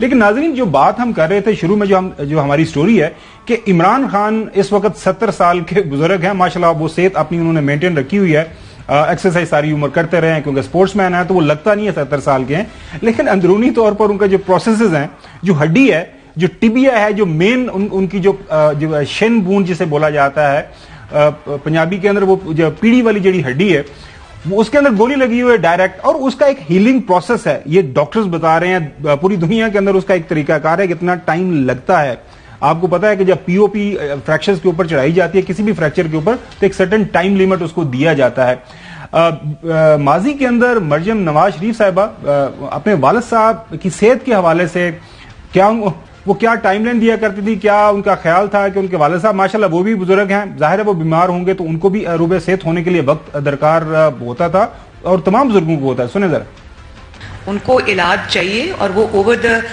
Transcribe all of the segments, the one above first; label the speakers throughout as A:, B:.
A: लेकिन नाज़रीन, जो बात हम कर रहे थे शुरू में, जो हमारी स्टोरी है कि इमरान खान इस वक्त 70 साल के बुजुर्ग हैं, माशाल्लाह वो सेहत अपनी उन्होंने मेंटेन रखी हुई है, एक्सरसाइज सारी उम्र करते रहे हैं, क्योंकि स्पोर्ट्समैन है तो वो लगता नहीं है 70 साल के हैं, लेकिन अंदरूनी तौर पर उनका जो प्रोसेसेस हैं, जो हड्डी है, जो टिबिया है, जो मेन उनकी जो शिन बून जिसे बोला जाता है पंजाबी के अंदर, वो जो पीढ़ी वाली जड़ी हड्डी है, वो उसके अंदर गोली लगी हुई है डायरेक्ट, और उसका एक हीलिंग प्रोसेस है। ये डॉक्टर्स बता रहे हैं, पूरी दुनिया के अंदर उसका एक तरीकाकार है, कितना टाइम लगता है। आपको पता है कि जब पीओपी फ्रैक्चर्स के ऊपर चढ़ाई जाती है, किसी भी फ्रैक्चर के ऊपर, तो एक सर्टेन टाइम लिमिट उसको दिया जाता है। माजी के अंदर मरियम नवाज शरीफ साहिबा अपने वालिद साहब की सेहत के हवाले से क्या टाइमलाइन दिया करती थी, क्या उनका ख्याल था कि उनके वालिद साहब माशाल्लाह वो भी बुजुर्ग हैं, जाहिर है वो बीमार होंगे तो उनको भी रूबे सेहत होने के लिए वक्त दरकार होता था, और तमाम बुजुर्गों को होता है। सुने जरा,
B: उनको इलाज चाहिए और वो ओवर द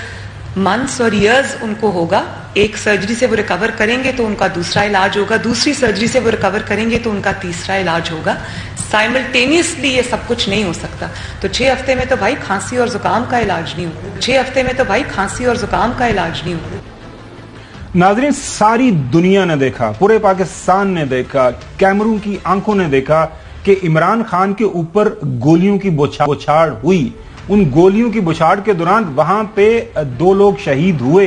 B: मंथ्स और इयर्स उनको होगा। एक सर्जरी से वो रिकवर करेंगे तो उनका दूसरा इलाज होगा, दूसरी सर्जरी से वो रिकवर करेंगे तो उनका तीसरा इलाज होगा। साइमल्टेनियसली ये सब कुछ नहीं हो सकता। तो 6 हफ्ते में तो भाई खांसी और जुकाम का इलाज नहीं होता, 6 हफ्ते में तो भाई खांसी और जुकाम का इलाज नहीं होता।
A: नाज़रीन, सारी दुनिया ने देखा, पूरे पाकिस्तान ने देखा, कैमरून की आंखों ने देखा कि इमरान खान के ऊपर गोलियों की बौछार हुई। उन गोलियों की बौछार के दौरान वहां पे 2 लोग शहीद हुए,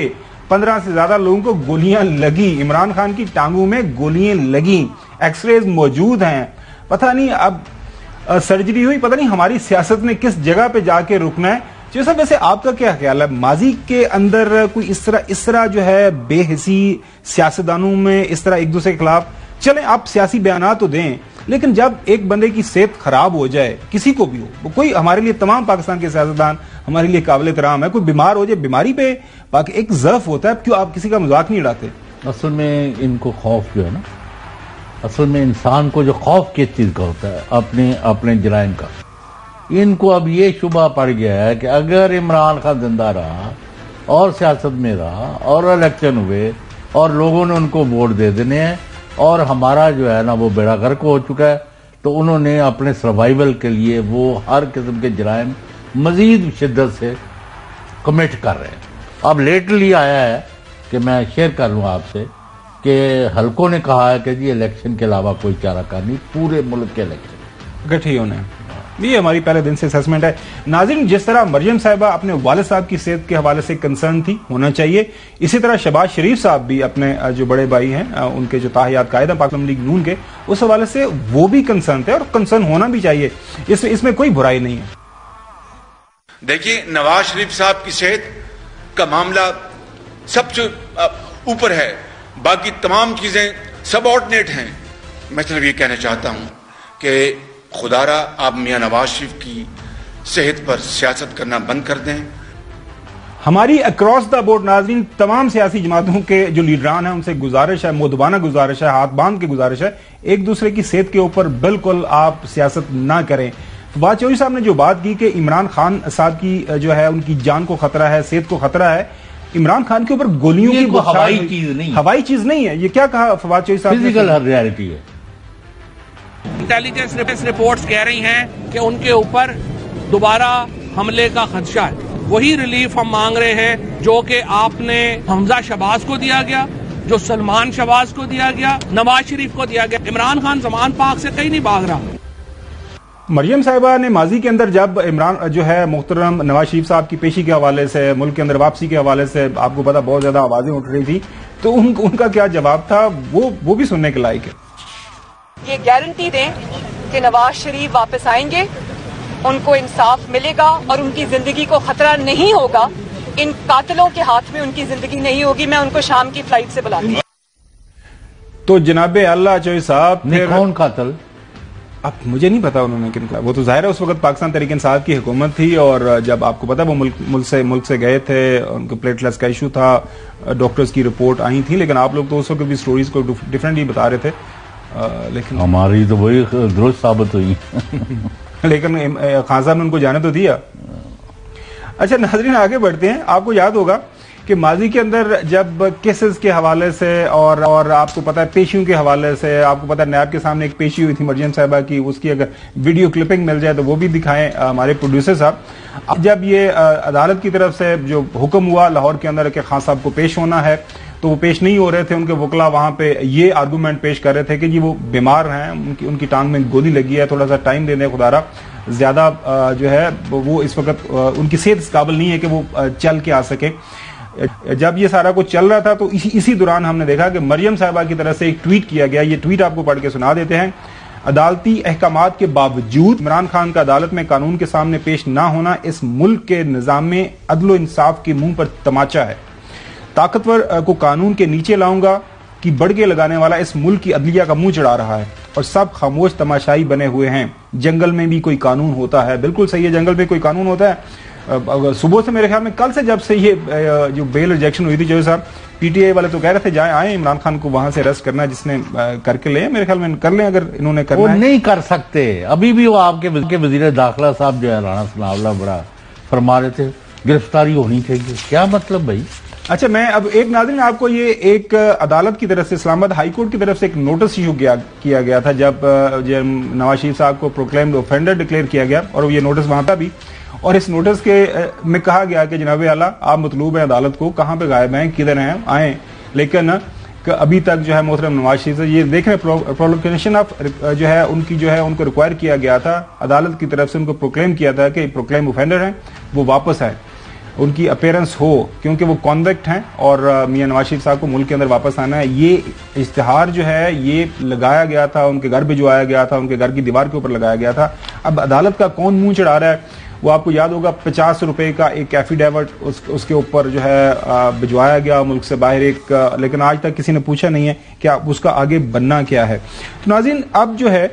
A: 15 से ज्यादा लोगों को गोलियां लगी, इमरान खान की टांगों में गोलियां लगी, एक्सरेज मौजूद हैं। पता नहीं अब सर्जरी हुई, पता नहीं हमारी सियासत ने किस जगह पे जाके रुकना है। जो सब, वैसे आपका क्या ख्याल है, माजी के अंदर कोई इस तरह जो है बेहिसी सियासतदानों में इस तरह एक दूसरे के खिलाफ, चलें आप सियासी बयान तो दें, लेकिन जब एक बंदे की सेहत खराब हो जाए, किसी को भी हो, कोई हमारे लिए, तमाम पाकिस्तान के सियासतदान हमारे लिए काबिल एहतराम है, कोई बीमार हो जाए, बीमारी पे एक ज़र्फ होता है, क्यों आप किसी का मजाक नहीं उड़ाते?
C: असल में इनको खौफ जो है ना, असल में इंसान को जो खौफ किस चीज का होता है, अपने जराइम का। इनको अब ये शुबा पड़ गया है कि अगर इमरान खान जिंदा रहा और सियासत में रहा और इलेक्शन हुए और लोगों ने उनको वोट दे देने हैं और हमारा जो है ना वो बेड़ा गर्क हो चुका है, तो उन्होंने अपने सर्वाइवल के लिए वो हर किस्म के जराइम मजीद शिद्दत से कमिट कर रहे हैं। अब लेटली आया है कि मैं शेयर कर लूँ आपसे कि हल्कों ने कहा है कि जी इलेक्शन के अलावा कोई चाराकार नहीं, पूरे मुल्क के इलेक्शन
A: गठिए होने। ये हमारी पहले दिन से असेसमेंट है। नाज़रीन, जिस तरह मरियम साहिबा अपने वालिद साहब की सेहत के हवाले से कंसर्न थी, होना चाहिए, इसी तरह शहबाज शरीफ साहब भी अपने जो बड़े भाई हैं, उनके जो ताहियात कायदा पाकिस्तान लीग नून के, उस हवाले से वो भी कंसर्न थे और कंसर्न होना भी चाहिए, इसमें कोई बुराई नहीं है।
D: देखिए, नवाज शरीफ साहब की सेहत का मामला सबसे ऊपर है, बाकी तमाम चीजें सबऑर्डिनेट हैं। मैं सिर्फ ये कहना चाहता हूं कि खुदारा आप मियां नवाज शरीफ की सेहत पर सियासत करना बंद कर दें।
A: हमारी अक्रॉस द बोर्ड नाज़रीन तमाम सियासी जमातों के जो लीडरान हैं उनसे गुजारिश है, मोदबाना गुजारिश है, हाथ बांध के गुजारिश है, एक दूसरे की सेहत के ऊपर बिल्कुल आप सियासत ना करें। फवाद चौधरी साहब ने जो बात की कि इमरान खान साहब की जो है उनकी जान को खतरा है, सेहत को खतरा है, इमरान खान के ऊपर गोलियों की
C: हवाई चीज नहीं,
A: हवाई चीज नहीं है। ये क्या कहा फवाद चौधरी साहब?
C: फिजिकल रियलिटी है।
E: इंटेलिजेंस रिपोर्ट्स कह रही हैं कि उनके ऊपर दोबारा हमले का खदशा है। वही रिलीफ हम मांग रहे हैं जो कि आपने हमजा शहबाज को दिया गया, जो सलमान शहबाज को दिया गया, नवाज शरीफ को दिया गया। इमरान खान जमान पाक से कहीं नहीं भाग रहा।
A: मरियम साहिबा ने माजी के अंदर जब इमरान जो है मुहतरम नवाज शरीफ साहब की पेशी के हवाले से, मुल्क के अंदर वापसी के हवाले से, आपको पता बहुत ज्यादा आवाजें उठ रही थी, तो उनका क्या जवाब था वो भी सुनने के लायक है।
B: ये गारंटी दें कि नवाज शरीफ वापस आएंगे, उनको इंसाफ मिलेगा और उनकी जिंदगी को खतरा नहीं होगा, इन कातिलों के हाथ में उनकी जिंदगी नहीं होगी। मैं उनको शाम की फ्लाइट से बुलाती हूँ।
A: तो जनाबे अल्लाह चौधरी साहब
C: ने कौन कातिल?
A: अब मुझे नहीं पता उन्होंने किनका, वो तो जाहिर है उस वक्त पाकिस्तान तहरीक इंसाफ की हुकूमत थी और जब आपको पता वो मुल्क से गए थे, उनको प्लेटलेट्स का इशू था, डॉक्टर्स की रिपोर्ट आई थी, लेकिन आप लोग तो उस वक्त भी स्टोरीज को डिफरेंटली बता रहे थे, लेकिन
C: हमारी तो वही दुरुस्त साबित हुई।
A: लेकिन खान साहब ने उनको जाने तो दिया। अच्छा नाजरीन, आगे बढ़ते हैं। आपको याद होगा कि माजी के अंदर जब केसेस के हवाले से और आपको पता है पेशियों के हवाले से, आपको पता है नैब के सामने एक पेशी हुई थी मरियम साहिबा की, उसकी अगर वीडियो क्लिपिंग मिल जाए तो वो भी दिखाएं हमारे प्रोड्यूसर साहब। अब जब ये अदालत की तरफ से जो हुक्म हुआ लाहौर के अंदर कि खान साहब को पेश होना है, तो वो पेश नहीं हो रहे थे। उनके वकला वहां पे ये आर्गूमेंट पेश कर रहे थे कि जी वो बीमार हैं, उनकी टांग में गोली लगी है, थोड़ा सा टाइम दे दें खुदारा, ज्यादा जो है वो इस वक्त उनकी सेहत इस काबिल नहीं है कि वो चल के आ सके। जब ये सारा कुछ चल रहा था तो इसी दौरान हमने देखा कि मरियम साहिबा की तरफ से एक ट्वीट किया गया। ये ट्वीट आपको पढ़ के सुना देते हैं। अदालती अहकामात के बावजूद इमरान खान का अदालत में कानून के सामने पेश ना होना इस मुल्क के निजाम में अदल व इंसाफ के मुंह पर तमाचा है। ताकतवर को कानून के नीचे लाऊंगा कि बड़के लगाने वाला इस मुल्क की अदलिया का मुंह चढ़ा रहा है और सब खामोश तमाशाई बने हुए हैं। जंगल में भी कोई कानून होता है। बिल्कुल सही है, जंगल में कोई कानून होता है। सुबह से मेरे ख्याल में कल से जब से ये जो बेल रिजेक्शन हुई थी जो साहब, पीटीआई वाले तो कह रहे थे जाए आए इमरान खान को वहां से अरेस्ट करना है, जिसने करके ले, मेरे ख्याल में कर लें अगर इन्होंने करना है।
C: नहीं कर सकते। अभी भी वो आपके वजीर दाखिला साहब जो है राणा सनाउल्लाह बड़ा फरमा रहे थे गिरफ्तारी होनी चाहिए। क्या मतलब भाई?
A: अच्छा, मैं अब एक नाज़रीन आपको ये एक अदालत की तरफ से, इस्लामाबाद हाई कोर्ट की तरफ से एक नोटिस इशू किया गया था जब नवाज शरीफ साहब को प्रोक्लेम्ड ऑफेंडर डिक्लेयर किया गया और ये नोटिस वहां था भी। और इस नोटिस के में कहा गया कि जनाब आला आप मतलूब है अदालत को, कहां पे गायब हैं, किधर हैं, आए। लेकिन अभी तक जो है मोहतरम नवाज शरीफ से ये देख रहे प्रोक्लेमेशन ऑफ जो है उनकी जो है उनको रिक्वायर किया गया था अदालत की तरफ से, उनको प्रोक्लेम किया था कि प्रोक्लेम ऑफेंडर हैं, वो वापस आए, उनकी अपीयरेंस हो, क्योंकि वो कॉन्वेक्ट हैं और मियां नवाज शरीफ साहब को मुल्क के अंदर वापस आना है। ये इश्तिहार जो है ये लगाया गया था, उनके घर भिजवाया गया था, उनके घर की दीवार के ऊपर लगाया गया था। अब अदालत का कौन मुंह चढ़ा रहा है? वो आपको याद होगा 50 रुपए का एक एफिडेविट उसके ऊपर जो है भिजवाया गया मुल्क से बाहर एक, लेकिन आज तक किसी ने पूछा नहीं है क्या उसका आगे बनना क्या है। तो नाज़रीन, अब जो है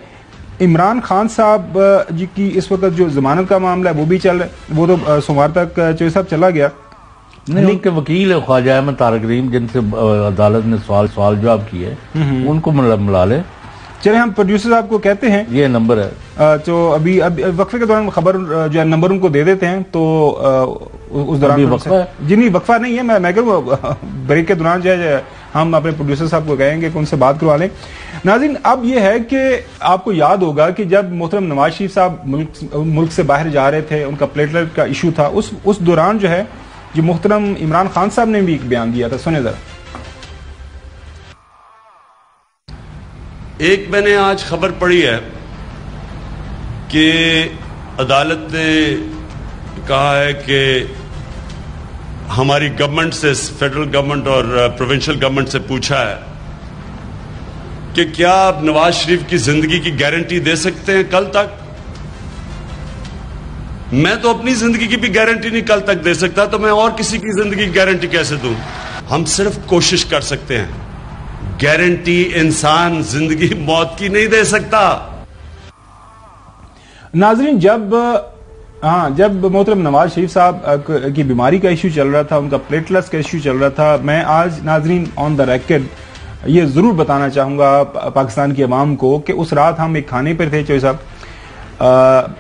A: इमरान खान साहब जी की इस वक्त जो जमानत का मामला है वो भी चल रहा है, वो तो सोमवार तक चौधरी साहब चला गया।
C: नहीं, उनके वकील है ख्वाजा अहमद तारिक रहीम, जिनसे अदालत ने सवाल जवाब किए, उनको मिला ले।
A: चले हम प्रोड्यूसर साहब को कहते हैं,
C: ये नंबर है
A: तो अभी वक्फे के दौरान खबर जो है नंबर उनको दे देते हैं, तो उस दौरान जी नहीं वक्फा नहीं है, मैं ब्रेक के दौरान जो है हम अपने प्रोड्यूसर साहब को कहेंगे कि उनसे बात करवा लें। नाज़रीन, अब ये है कि आपको याद होगा कि जब मोहतरम नवाज शरीफ साहब मुल्क से बाहर जा रहे थे, उनका प्लेटलेट का इशू था, उस दौरान जो है जो मोहतरम इमरान खान साहब ने भी एक बयान दिया था, सुने जरा।
F: एक मैंने आज खबर पढ़ी है कि अदालत ने कहा है कि हमारी गवर्नमेंट से, फेडरल गवर्नमेंट और प्रोविंशियल गवर्नमेंट से पूछा है कि क्या आप नवाज शरीफ की जिंदगी की गारंटी दे सकते हैं कल तक। मैं तो अपनी जिंदगी की भी गारंटी नहीं कल तक दे सकता, तो मैं और किसी की जिंदगी की गारंटी कैसे दूं। हम सिर्फ कोशिश कर सकते हैं, गारंटी इंसान जिंदगी मौत की नहीं दे सकता।
A: नाजरीन, जब मोहतरम नवाज शरीफ साहब की बीमारी का इशू चल रहा था, उनका प्लेटलेट्स का इशू चल रहा था, मैं आज नाजरीन ऑन द रिकॉर्ड ये जरूर बताना चाहूंगा पाकिस्तान की अवाम को कि उस रात हम एक खाने पर थे चौधरी साहब,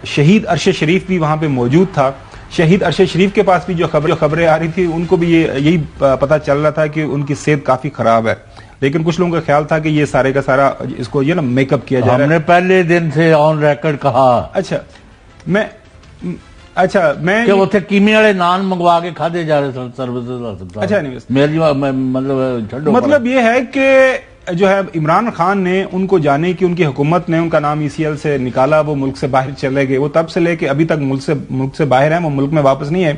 A: शहीद अरशद शरीफ भी वहां पे मौजूद था। शहीद अरशद शरीफ के पास भी जो खबरें आ रही थी, उनको भी यही पता चल रहा था कि उनकी सेहत काफी खराब है, लेकिन कुछ लोगों का ख्याल था कि ये सारे का सारा इसको ये ना मेकअप किया जा रहा है।
C: हमने पहले दिन से ऑन रिकॉर्ड कहा।
A: अच्छा, मैं
C: कि उसे कीमे वाले नान मंगवा के खाते जा रहे सर्विसेज।
A: अच्छा, नहीं
C: मेरी
A: मतलब ये है कि जो है इमरान खान ने उनको जाने की, उनकी हुकूमत ने उनका नाम ECL से निकाला, वो मुल्क से बाहर चले गए, वो तब से लेके अभी तक मुल्क से बाहर है, वो मुल्क में वापस नहीं है।